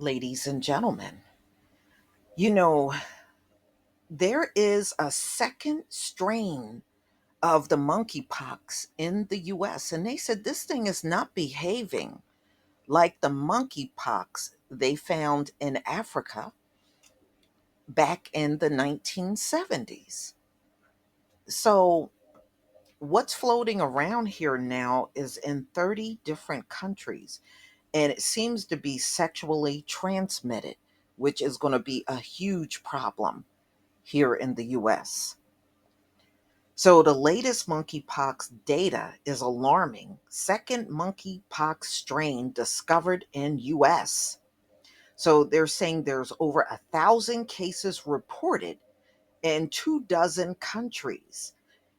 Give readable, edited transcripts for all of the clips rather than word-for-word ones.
ladies and gentlemen. You know, there is a second strain of the monkeypox in the US, and they said this thing is not behaving like the monkeypox they found in Africa back in the 1970s. So, what's floating around here now is in 30 different countries, and it seems to be sexually transmitted, which is going to be a huge problem here in the US. So the latest monkeypox data is alarming. Second monkeypox strain discovered in US. So they're saying there's over 1,000 cases reported in 24 countries.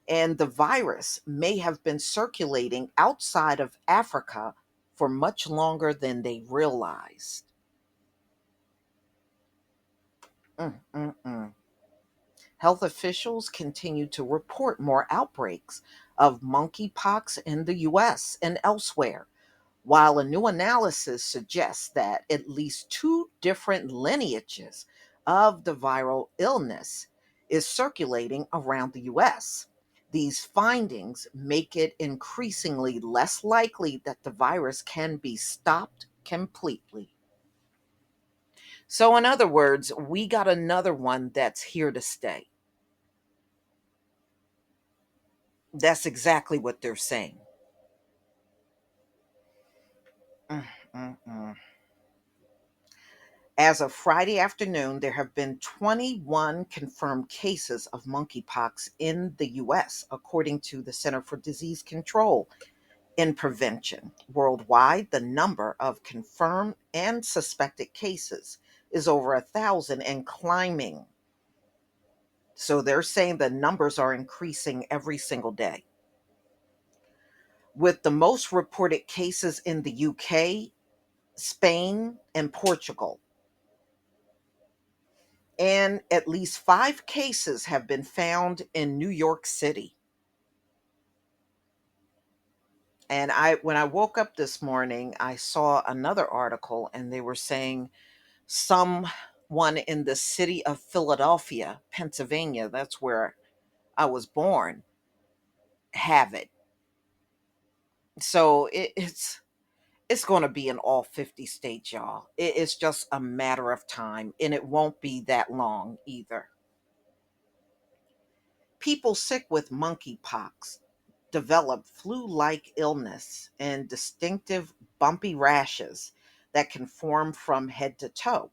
And the virus may have been circulating outside of Africa for much longer than they realized. Mm, mm, mm. Health officials continue to report more outbreaks of monkeypox in the US and elsewhere, while a new analysis suggests that at least two different lineages of the viral illness is circulating around the US. These findings make it increasingly less likely that the virus can be stopped completely. So, in other words, we got another one that's here to stay. That's exactly what they're saying. Mm, mm, mm. As of Friday afternoon, there have been 21 confirmed cases of monkeypox in the US, according to the Center for Disease Control and Prevention. Worldwide, the number of confirmed and suspected cases is over 1,000 and climbing. So they're saying the numbers are increasing every single day. With the most reported cases in the UK, Spain, and Portugal. And at least five cases have been found in New York City. And when I woke up this morning, I saw another article and they were saying someone in the city of Philadelphia, Pennsylvania, that's where I was born, have it. So it's going to be in all 50 states, y'all. It's just a matter of time, and it won't be that long either. People sick with monkeypox develop flu like illness and distinctive bumpy rashes that can form from head to toe.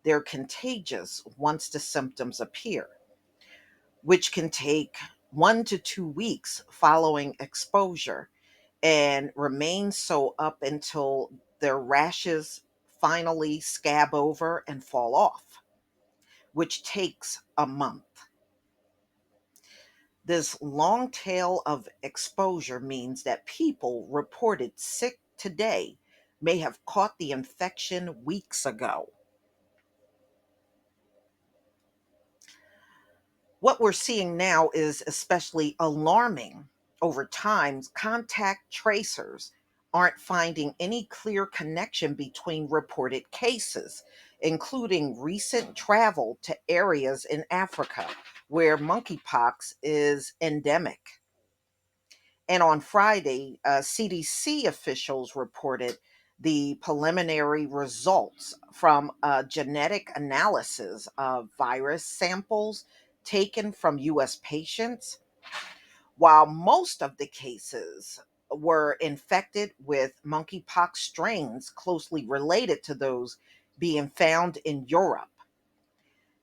They're contagious once the symptoms appear, which can take 1 to 2 weeks following exposure and remain so up until their rashes finally scab over and fall off, which takes a month. This long tail of exposure means that people reported sick today may have caught the infection weeks ago. What we're seeing now is especially alarming. Over time, contact tracers aren't finding any clear connection between reported cases, including recent travel to areas in Africa where monkeypox is endemic. And on Friday, CDC officials reported the preliminary results from a genetic analysis of virus samples taken from US patients. While most of the cases were infected with monkeypox strains closely related to those being found in Europe,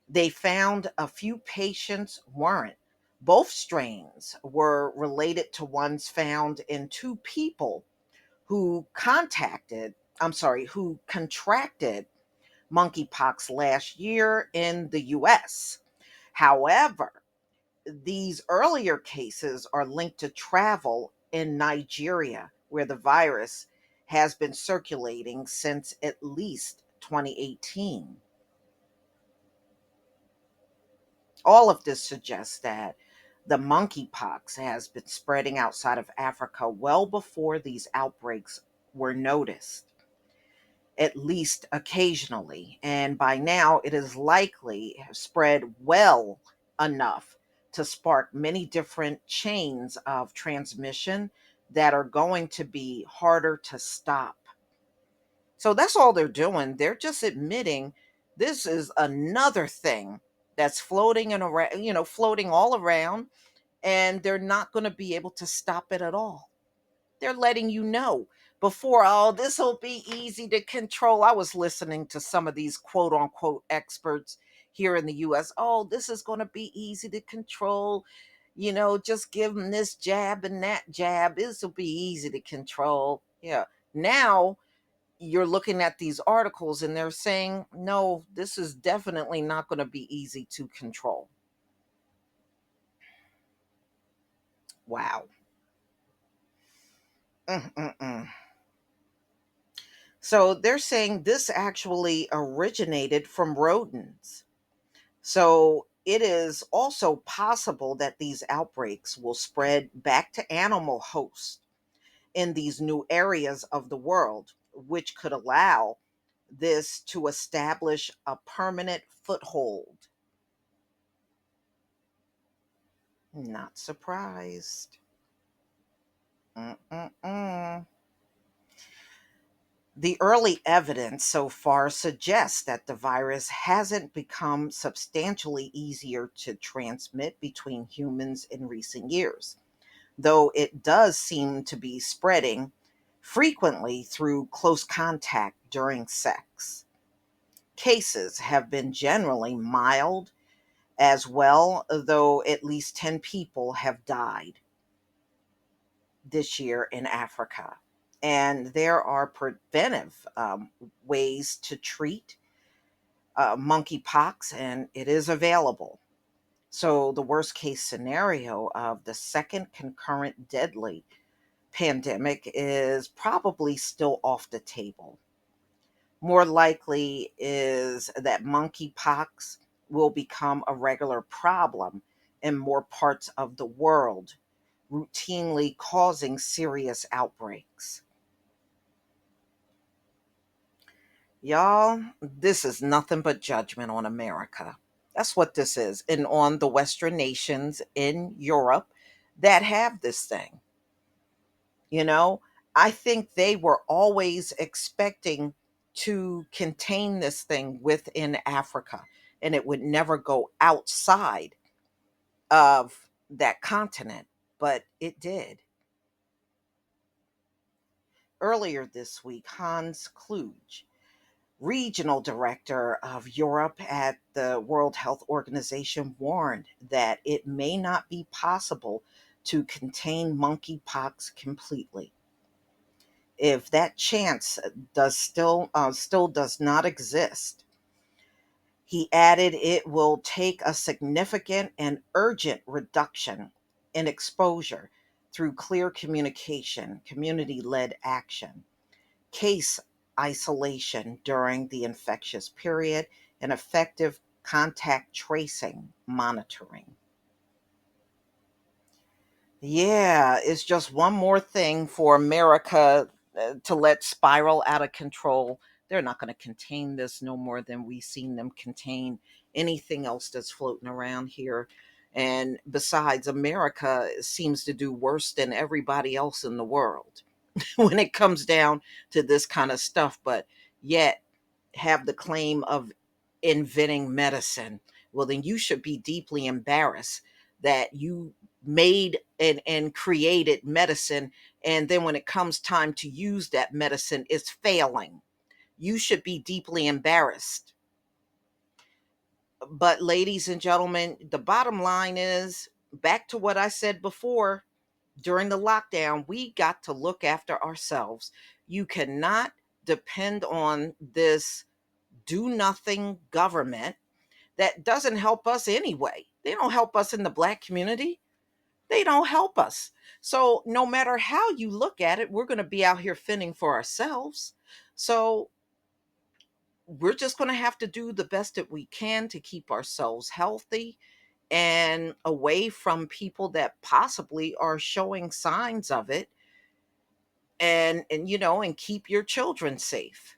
they found a few patients weren't. Both strains were related to ones found in two people who contracted monkeypox last year in the US. However, these earlier cases are linked to travel in Nigeria, where the virus has been circulating since at least 2018. All of this suggests that the monkeypox has been spreading outside of Africa well before these outbreaks were noticed. at least occasionally. And by now, it is likely have spread well enough to spark many different chains of transmission that are going to be harder to stop. So that's all they're doing. They're just admitting this is another thing that's floating and around, floating all around, and they're not going to be able to stop it at all. They're letting you know before, oh, this will be easy to control. I was listening to some of these quote unquote experts here in the US. Oh, this is going to be easy to control. Just give them this jab and that jab. This will be easy to control. Yeah. Now you're looking at these articles and they're saying, no, this is definitely not going to be easy to control. Wow. Mm-mm-mm. So they're saying this actually originated from rodents. So it is also possible that these outbreaks will spread back to animal hosts in these new areas of the world, which could allow this to establish a permanent foothold. Not surprised. Mm-mm-mm. The early evidence so far suggests that the virus hasn't become substantially easier to transmit between humans in recent years, though it does seem to be spreading frequently through close contact during sex. Cases have been generally mild as well, though at least 10 people have died this year in Africa. And there are preventive ways to treat monkeypox, and it is available. So, the worst case scenario of the second concurrent deadly pandemic is probably still off the table. More likely is that monkeypox will become a regular problem in more parts of the world, routinely causing serious outbreaks. Y'all, this is nothing but judgment on America. That's what this is. And on the Western nations in Europe that have this thing. You know, I think they were always expecting to contain this thing within Africa and it would never go outside of that continent, but it did. Earlier this week, Hans Kluge, regional director of Europe at the World Health Organization, warned that it may not be possible to contain monkeypox completely. If that chance does still does not exist, he added it will take a significant and urgent reduction in exposure through clear communication, community-led action, case isolation during the infectious period, and effective contact tracing monitoring. Yeah, it's just one more thing for America to let spiral out of control. They're not going to contain this no more than we've seen them contain anything else that's floating around here. And besides, America seems to do worse than everybody else in the world when it comes down to this kind of stuff, but yet have the claim of inventing medicine. Well, then you should be deeply embarrassed that you made and created medicine. And then when it comes time to use that medicine, it's failing. You should be deeply embarrassed. But, ladies and gentlemen, the bottom line is back to what I said before during the lockdown, we got to look after ourselves. You cannot depend on this do nothing government that doesn't help us anyway. They don't help us in the Black community. They don't help us. So, no matter how you look at it, we're going to be out here fending for ourselves. So, we're just going to have to do the best that we can to keep ourselves healthy and away from people that possibly are showing signs of it, and keep your children safe.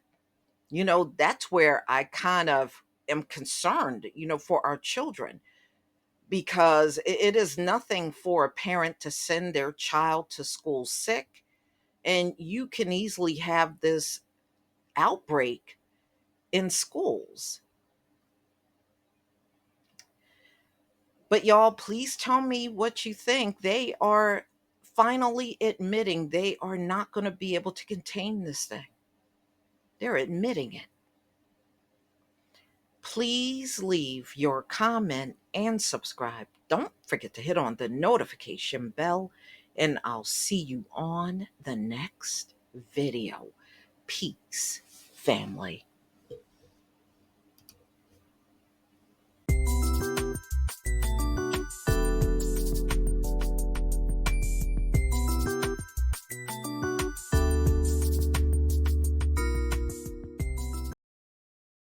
That's where I kind of am concerned, for our children, because it is nothing for a parent to send their child to school sick, and you can easily have this outbreak in schools. But y'all, please tell me what you think. They are finally admitting they are not going to be able to contain this thing. They're admitting it. Please leave your comment and subscribe. Don't forget to hit on the notification bell, and I'll see you on the next video. Peace, family.